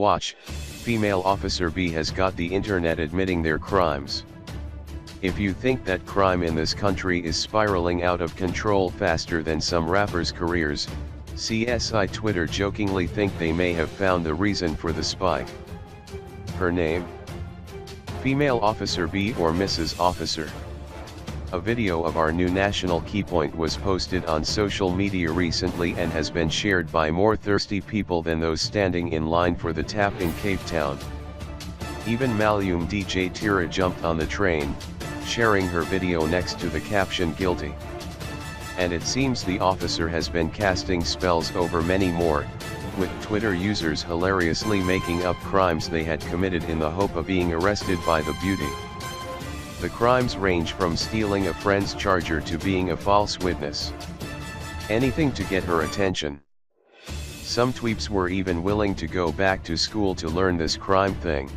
Watch, female Officer Bae has got the internet admitting their crimes. If you think that crime in this country is spiraling out of control faster than some rappers' careers, CSI Twitter jokingly think they may have found the reason for the spike. Her name? Female Officer Bae or Mrs. Officer. A video of our new national keypoint was posted on social media recently and has been shared by more thirsty people than those standing in line for the tap in Cape Town. Even Malum DJ Tira jumped on the train, sharing her video next to the caption "Guilty." And it seems the officer has been casting spells over many more, with Twitter users hilariously making up crimes they had committed in the hope of being arrested by the beauty. The crimes range from stealing a friend's charger to being a false witness. Anything to get her attention. Some tweeps were even willing to go back to school to learn this crime thing.